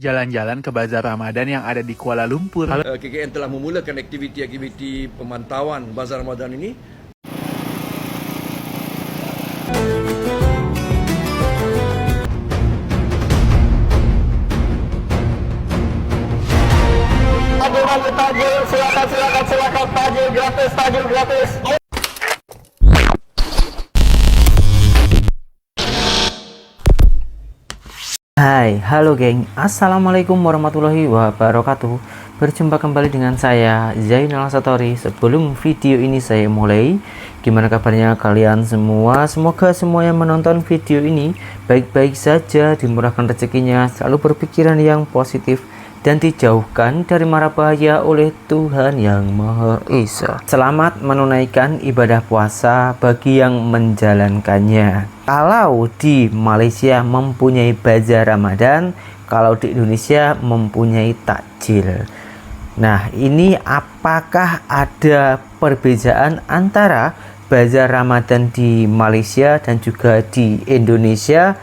Jalan-jalan ke Bazar Ramadan yang ada di Kuala Lumpur. KKN telah memulakan aktiviti-aktiviti pemantauan Bazar Ramadan ini. Silakan tajil gratis. Hai, halo geng. Assalamualaikum warahmatullahi wabarakatuh. Berjumpa kembali dengan saya Zainal Satori. Sebelum video ini saya mulai, gimana kabarnya kalian semua? Semoga semua yang menonton video ini baik-baik saja, dimurahkan rezekinya, selalu berpikiran yang positif dan dijauhkan dari mara bahaya oleh Tuhan Yang Maha Esa. Selamat menunaikan ibadah puasa bagi yang menjalankannya. Kalau di Malaysia mempunyai bazar Ramadan, kalau di Indonesia mempunyai takjil. Nah, ini apakah ada perbedaan antara bazar Ramadan di Malaysia dan juga di Indonesia?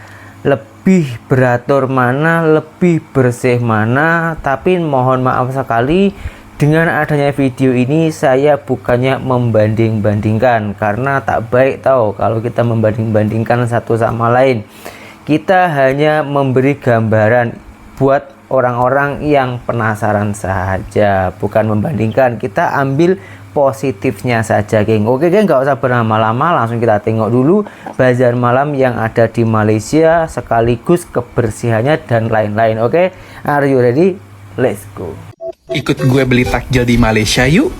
Lebih beratur mana, lebih bersih mana? Tapi mohon maaf sekali, dengan adanya video ini saya bukannya membanding-bandingkan, karena tak baik tahu kalau kita membanding-bandingkan satu sama lain. Kita hanya memberi gambaran buat orang-orang yang penasaran saja, bukan membandingkan. Kita ambil positifnya saja, geng. Oke, geng, nggak usah berlama-lama, langsung kita tengok dulu bazar malam yang ada di Malaysia, sekaligus kebersihannya dan lain-lain. Oke, are you ready? Let's go. Ikut gue beli takjil di Malaysia yuk.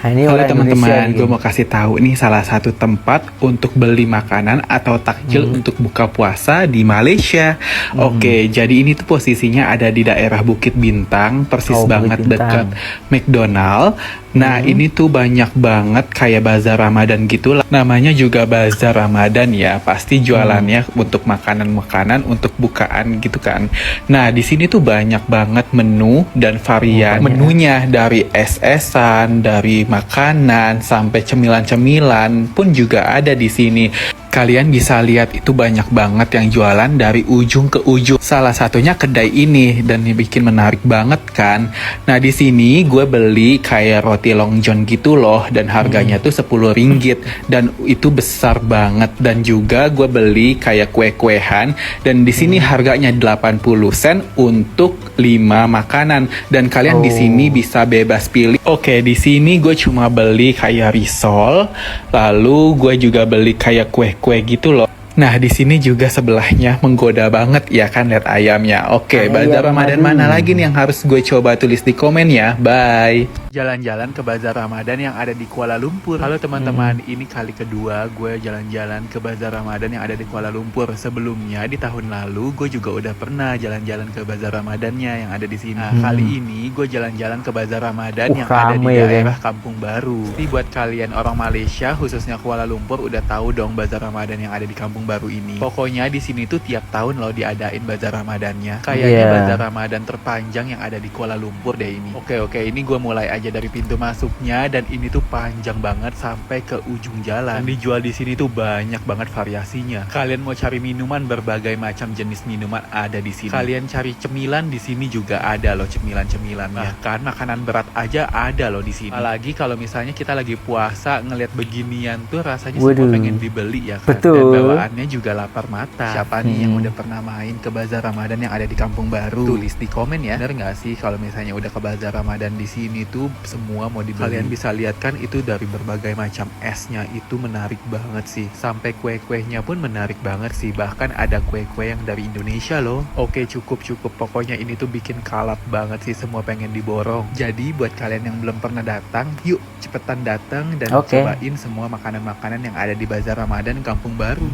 Nah, ini Halo orang teman-teman, Indonesia gue mau kasih tahu nih salah satu tempat untuk beli makanan atau takjil untuk buka puasa di Malaysia. Oke, jadi ini tuh posisinya ada di daerah Bukit Bintang, persis Oh, Bukit banget Bintang. dekat McDonald. Nah, ini tuh banyak banget kayak bazar Ramadan gitu lah. Namanya juga bazar Ramadan ya, pasti jualannya untuk makanan-makanan untuk bukaan gitu kan. Nah, di sini tuh banyak banget menu dan varian menunya, dari es-esan, dari makanan sampai cemilan-cemilan pun juga ada di sini. Kalian bisa lihat itu banyak banget yang jualan dari ujung ke ujung. Salah satunya kedai ini, dan ini bikin menarik banget kan. Nah, di sini gue beli kayak roti Long John gitu loh, dan harganya tuh 10 ringgit, dan itu besar banget. Dan juga gue beli kayak kue-kuehan, dan di sini harganya 80 sen untuk 5 makanan, dan kalian di sini bisa bebas pilih. Oke, di sini gue cuma beli kayak risol, lalu gue juga beli kayak kue gitu loh. Nah, di sini juga sebelahnya menggoda banget ya kan, lihat ayamnya. Oke, bazar Ramadan mana lagi nih yang harus gue coba? Tulis di komen ya. Bye. Jalan-jalan ke Bazar Ramadan yang ada di Kuala Lumpur. Halo teman-teman, ini kali kedua gue jalan-jalan ke Bazar Ramadan yang ada di Kuala Lumpur. Sebelumnya di tahun lalu gue juga udah pernah jalan-jalan ke Bazar Ramadannya yang ada di sini. Nah, kali ini gue jalan-jalan ke Bazar Ramadan yang ada di daerah Kampung Baru. Jadi buat kalian orang Malaysia, khususnya Kuala Lumpur, udah tahu dong Bazar Ramadan yang ada di Kampung Baru ini. Pokoknya di sini tuh tiap tahun loh diadain Bazar Ramadannya. Kayaknya Bazar Ramadan terpanjang yang ada di Kuala Lumpur deh ini. Oke, ini gue mulai aja dari pintu masuknya, dan ini tuh panjang banget sampai ke ujung jalan. Dan dijual di sini tuh banyak banget variasinya. Kalian mau cari minuman, berbagai macam jenis minuman ada di sini. Kalian cari cemilan, di sini juga ada loh cemilan-cemilannya. Bahkan makanan berat aja ada loh di sini. Apalagi kalau misalnya kita lagi puasa, ngeliat beginian tuh rasanya semua pengen dibeli ya kan. Dan bawaannya juga lapar mata. Siapa nih yang udah pernah main ke Bazar Ramadan yang ada di Kampung Baru? Tulis di komen ya. Bener nggak sih kalau misalnya udah ke Bazar Ramadan di sini tuh semua mau dibeli? Kalian bisa lihat kan, itu dari berbagai macam esnya, itu menarik banget sih. Sampai kue-kuenya pun menarik banget sih. Bahkan ada kue-kue yang dari Indonesia loh. Oke, cukup. Pokoknya ini tuh bikin kalap banget sih, semua pengen diborong. Jadi buat kalian yang belum pernah datang, yuk cepetan datang dan cobain semua makanan-makanan yang ada di Bazar Ramadan Kampung Baru.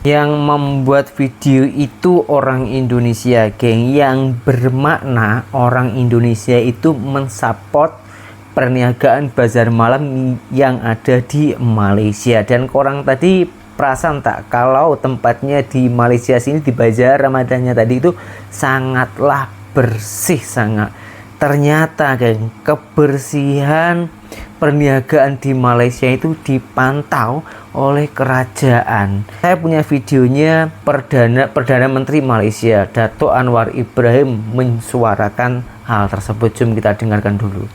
Yang membuat video itu orang Indonesia, geng. Yang bermakna orang Indonesia itu mensupport perniagaan bazar malam yang ada di Malaysia. Dan korang tadi perasan tak kalau tempatnya di Malaysia sini, di bazar Ramadannya tadi itu sangatlah bersih sangat. ternyata geng, kebersihan perniagaan di Malaysia itu dipantau oleh kerajaan. Saya punya videonya, Perdana Menteri Malaysia Dato' Anwar Ibrahim mensuarakan hal tersebut. Jom kita dengarkan dulu.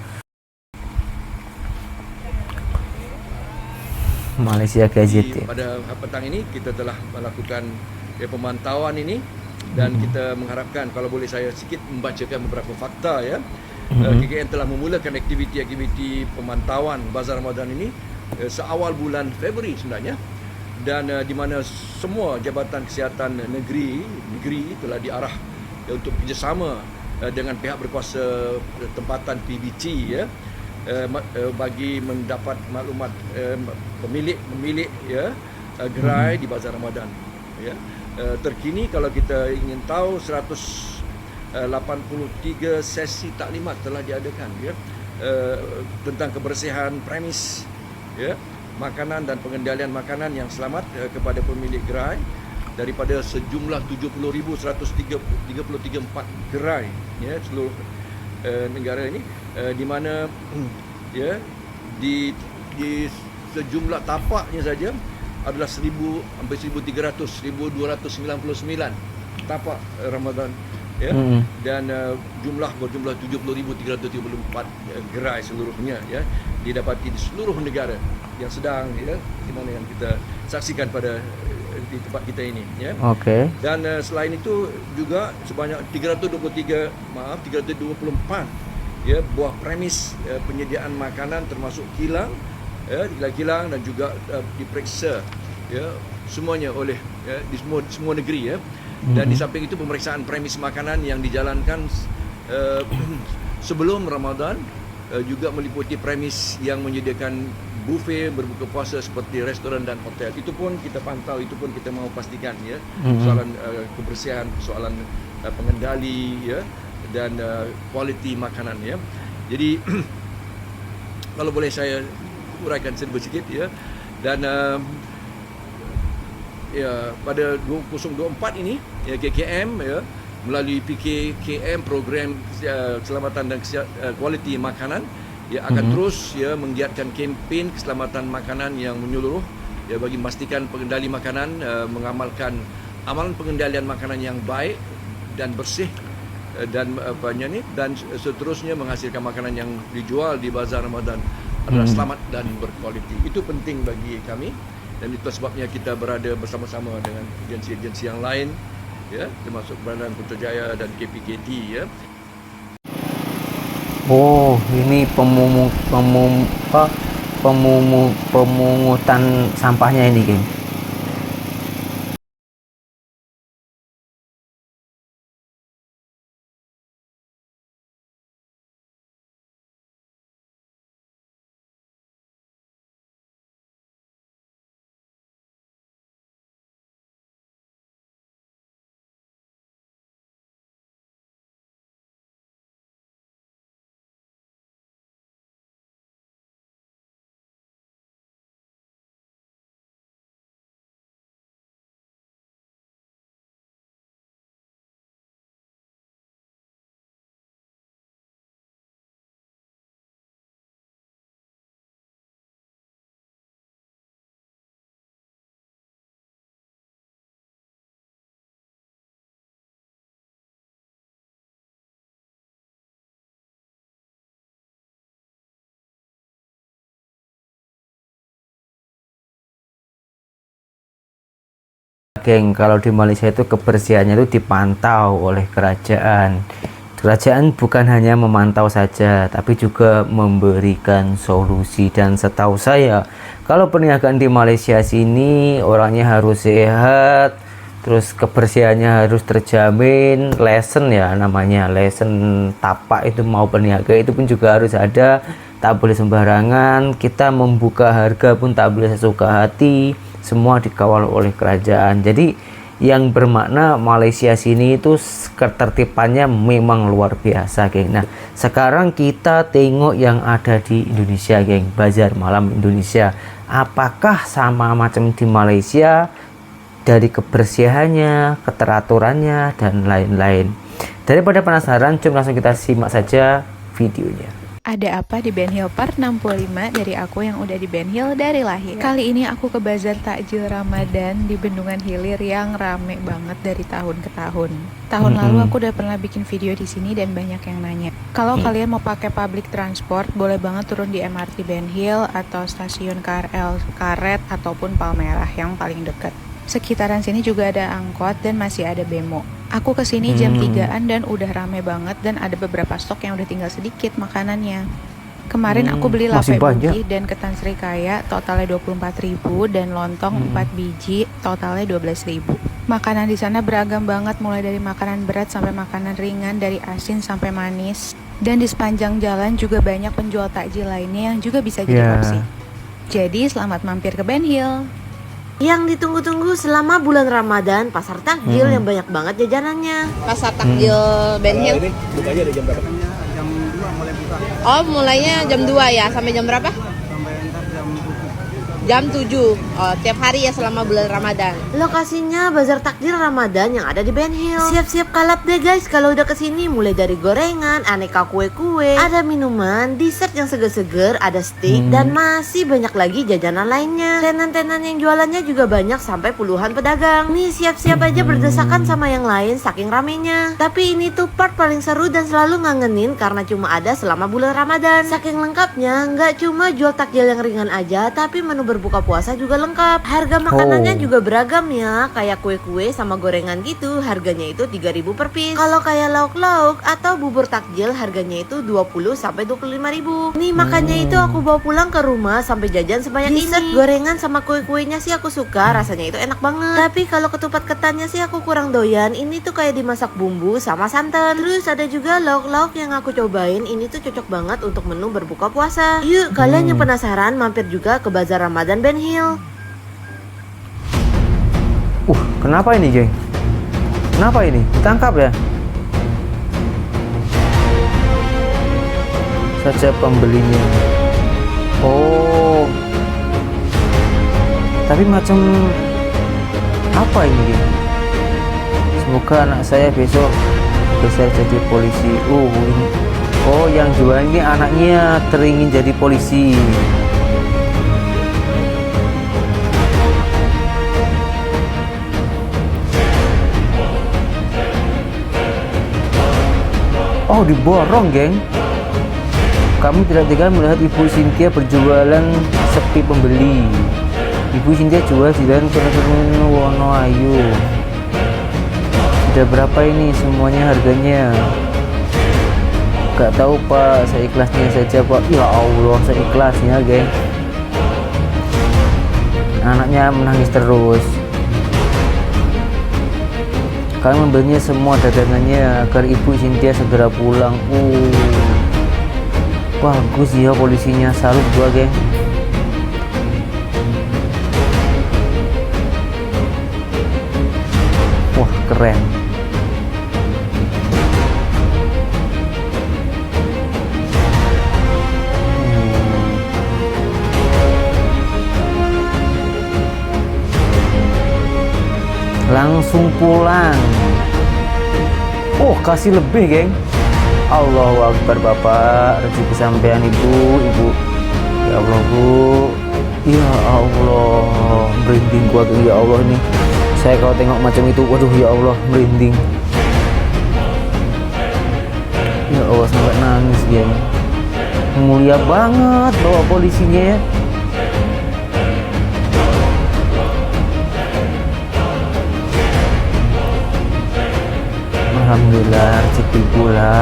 Malaysia Gazette. Pada petang ini kita telah melakukan pemantauan ini dan kita mengharapkan, kalau boleh saya sedikit membacakan beberapa fakta ya. KKM telah memulakan aktiviti pemantauan Bazar Ramadan ini seawal bulan Februari sebenarnya, dan di mana semua Jabatan Kesihatan negeri telah diarah untuk kerjasama dengan pihak berkuasa tempatan PBT ya, bagi mendapat maklumat pemilik ya gerai di Bazar Ramadan ya. Terkini kalau kita ingin tahu, 183 sesi taklimat telah diadakan ya, tentang kebersihan premis ya, makanan dan pengendalian makanan yang selamat kepada pemilik gerai daripada sejumlah 70,134 gerai ya seluruh negara ini, di mana ya di sejumlah tapaknya saja adalah hampir 1299 tapak Ramadan ya, dan berjumlah 70,334 gerai seluruhnya ya, didapati di seluruh negara yang sedang ya, di mana yang kita saksikan pada di tempat kita ini ya. Oke. Dan selain itu juga sebanyak 324 ya buah premis penyediaan makanan termasuk kilang ya, kilang dan juga diperiksa ya semuanya oleh di semua negeri ya. Dan di samping itu pemeriksaan premis makanan yang dijalankan sebelum Ramadan juga meliputi premis yang menyediakan buffet berbuka puasa seperti restoran dan hotel. Itu pun kita pantau, itu pun kita mahu pastikan ya. Soalan kebersihan, soalan pengendali ya, dan kualiti makanan ya. Jadi kalau boleh saya uraikan sedikit ya. Dan ya pada 2024 ini ya, KKM ya melalui PKKM program keselamatan dan kualiti makanan ya akan terus ya menggiatkan kempen keselamatan makanan yang menyeluruh ya bagi memastikan pengendali makanan mengamalkan amalan pengendalian makanan yang baik dan bersih dan dan seterusnya menghasilkan makanan yang dijual di Bazar Ramadan adalah selamat dan berkualiti. Itu penting bagi kami, dan itu sebabnya kita berada bersama-sama dengan agensi-agensi yang lain ya, termasuk Badan Putrajaya dan KPKT ya. Oh, ini pemungutan sampahnya ini, geng. Geng, kalau di Malaysia itu kebersihannya itu dipantau oleh kerajaan. Kerajaan bukan hanya memantau saja, tapi juga memberikan solusi. Dan setahu saya, kalau perniagaan di Malaysia sini orangnya harus sehat, terus kebersihannya harus terjamin. Lesson ya namanya, lesson tapak itu mau berniaga itu pun juga harus ada. Tak boleh sembarangan, kita membuka harga pun tak boleh sesuka hati. Semua dikawal oleh kerajaan. Jadi yang bermakna Malaysia sini itu ketertibannya memang luar biasa, geng. Nah, sekarang kita tengok yang ada di Indonesia, geng. Bazar malam Indonesia. Apakah sama macam di Malaysia dari kebersihannya, keteraturannya, dan lain-lain? Daripada penasaran, cuma langsung kita simak saja videonya. Ada apa di Ben Hill part 65 dari aku yang udah di Ben Hill dari lahir. Kali ini aku ke bazar takjil Ramadan di Bendungan Hilir yang rame banget dari tahun ke tahun. Tahun lalu aku udah pernah bikin video di sini dan banyak yang nanya. Kalau kalian mau pakai public transport, boleh banget turun di MRT Ben Hill atau stasiun KRL Karet ataupun Palmerah yang paling dekat. Sekitaran sini juga ada angkot dan masih ada bemo. Aku kesini jam 3-an dan udah rame banget dan ada beberapa stok yang udah tinggal sedikit makanannya. Kemarin aku beli masih lape banyak. putih dan ketan serikaya totalnya 24.000 dan lontong 4 biji totalnya 12.000. Makanan di sana beragam banget, mulai dari makanan berat sampai makanan ringan, dari asin sampai manis. Dan di sepanjang jalan juga banyak penjual takjil lainnya yang juga bisa jadi opsi. Jadi selamat mampir ke Ben Hill. Yang ditunggu-tunggu selama bulan Ramadan, pasar takjil yang banyak banget jajanannya. Pasar takjil Ben Hill. Ini bukanya ada jam berapa? Oh, mulainya jam 2 ya, sampai jam berapa? Jam 7. Oh, tiap hari ya selama bulan Ramadan. Lokasinya bazar takjil Ramadan yang ada di Ben Hill. Siap-siap kalap deh guys kalau udah kesini. Mulai dari gorengan, aneka kue-kue, ada minuman, dessert yang seger-seger, ada steak, dan masih banyak lagi jajanan lainnya. Tenan-tenan yang jualannya juga banyak sampai puluhan pedagang. Nih siap-siap aja berdesakan sama yang lain saking ramenya. Tapi ini tuh part paling seru dan selalu ngangenin karena cuma ada selama bulan Ramadan. Saking lengkapnya, nggak cuma jual takjil yang ringan aja, tapi menu berbuka puasa juga lengkap. Harga makanannya juga beragam ya, kayak kue-kue sama gorengan gitu, harganya itu 3.000 per piece. Kalau kayak lauk-lauk atau bubur takjil harganya itu 20 sampai 25.000. Nih makanya itu aku bawa pulang ke rumah sampai jajan sebanyak ini. Gorengan sama kue-kuenya sih aku suka, rasanya itu enak banget. Tapi kalau ketupat ketannya sih aku kurang doyan. Ini tuh kayak dimasak bumbu sama santan. Terus ada juga lauk-lauk yang aku cobain, ini tuh cocok banget untuk menu berbuka puasa. Yuk kalian yang penasaran mampir juga ke Bazar Ramadan Ben Hill. Kenapa ini geng? Kenapa ini? Ditangkap ya? Saja pembelinya. Oh, tapi macam apa ini geng? Semoga anak saya besok bisa jadi polisi. Ini. Oh, yang jual ini anaknya teringin jadi polisi. Oh, diborong geng. Kami tidak tega melihat Ibu Cynthia berjualan sepi pembeli. Ibu Cynthia jual dan Wono Ayu. Sudah berapa ini semuanya harganya? Gak tahu Pak, seikhlasnya saja Pak. Ya Allah, seikhlasnya geng. Anaknya menangis terus. Kami membelinya semua dagangannya agar Ibu Cynthia segera pulang. Bagus ya polisinya, salut gua geng. Wah keren. Langsung pulang. Oh, kasih lebih geng. Allahu Akbar Bapak, rezeki sampean Ibu. Ya Allah Bu. Ya Allah, merinding gua ya Allah nih. Saya kalau tengok macam itu, waduh ya Allah, merinding. Ya Allah sampai nangis geng. Mulia banget bawa polisinya ya. Alhamdulillah rezeki pula.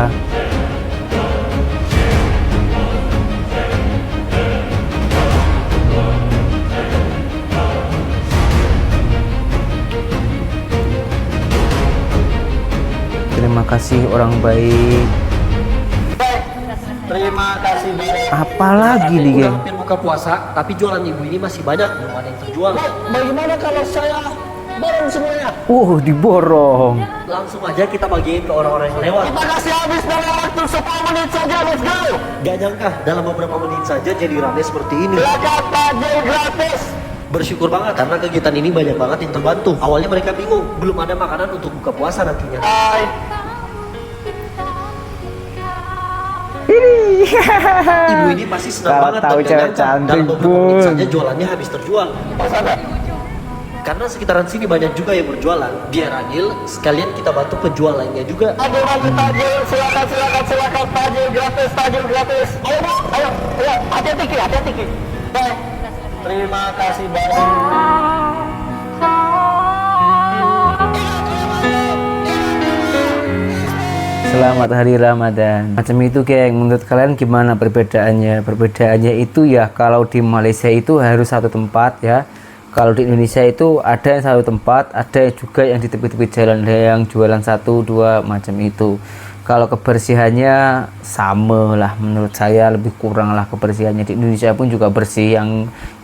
Terima kasih orang baik. Terima kasih Bu. Apalagi nih geng? Hampir buka puasa, tapi jualan ibu ini masih banyak, belum ada yang terjual. Bagaimana kalau saya borong semuanya? Diborong. Langsung aja kita bagiin ke orang-orang yang lewat. Kita kasih habis dalam waktu 10 menit saja, let's go. Gak nyangka dalam beberapa menit saja jadi rame seperti ini. Zakat takjil gratis. Bersyukur banget karena kegiatan ini banyak banget yang terbantu. Awalnya mereka bingung, belum ada makanan untuk buka puasa nantinya. Ini Ibu ini pasti senang Kalau banget tahu dan cewek gak nyangka cantik, dalam beberapa menit Bun. saja jualannya habis terjual. Karena sekitaran sini banyak juga yang berjualan. Biar adil, sekalian kita bantu penjualannya juga. Ada lagi tajil, silakan tajil gratis. Ayo, hati-hati Ki. Baik. Terima kasih banyak. Selamat hari Ramadan. Macam itu geng, menurut kalian gimana perbedaannya? Perbedaannya itu ya, kalau di Malaysia itu harus satu tempat ya. Kalau di Indonesia itu ada yang satu tempat, ada juga yang di tepi-tepi jalan, ada yang jualan 1-2 macam itu. Kalau kebersihannya sama lah, menurut saya lebih kurang lah kebersihannya. Di Indonesia pun juga bersih,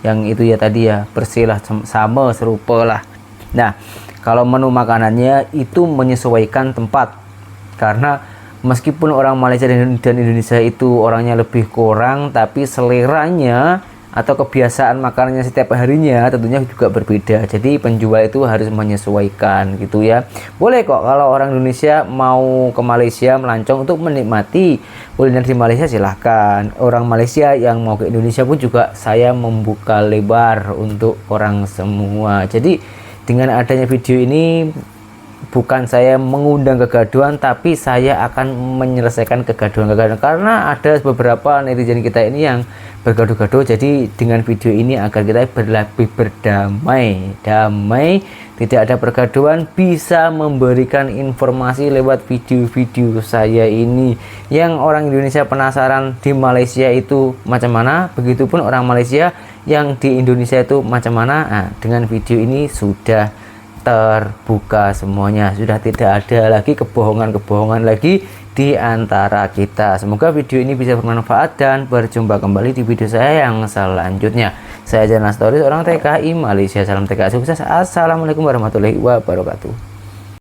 yang itu ya tadi ya, bersih lah, sama serupa lah. Nah, kalau menu makanannya itu menyesuaikan tempat. Karena meskipun orang Malaysia dan Indonesia itu orangnya lebih kurang, tapi seleranya atau kebiasaan makanannya setiap harinya tentunya juga berbeda. Jadi penjual itu harus menyesuaikan gitu ya. Boleh kok kalau orang Indonesia mau ke Malaysia melancong untuk menikmati kuliner di Malaysia, silahkan. Orang Malaysia yang mau ke Indonesia pun juga saya membuka lebar untuk orang semua. Jadi dengan adanya video ini bukan saya mengundang kegaduhan, tapi saya akan menyelesaikan kegaduhan karena ada beberapa netizen kita ini yang bergaduh-gaduh. Jadi dengan video ini agar kita lebih berdamai, tidak ada pergaduhan, bisa memberikan informasi lewat video-video saya ini. Yang orang Indonesia penasaran di Malaysia itu macam mana, begitupun orang Malaysia yang di Indonesia itu macam mana. Nah, dengan video ini sudah terbuka semuanya, sudah tidak ada lagi kebohongan lagi di antara kita. Semoga video ini bisa bermanfaat dan berjumpa kembali di video saya yang selanjutnya. Saya Zainal Astori, seorang TKI Malaysia. Salam TKI sukses. Assalamualaikum warahmatullahi wabarakatuh.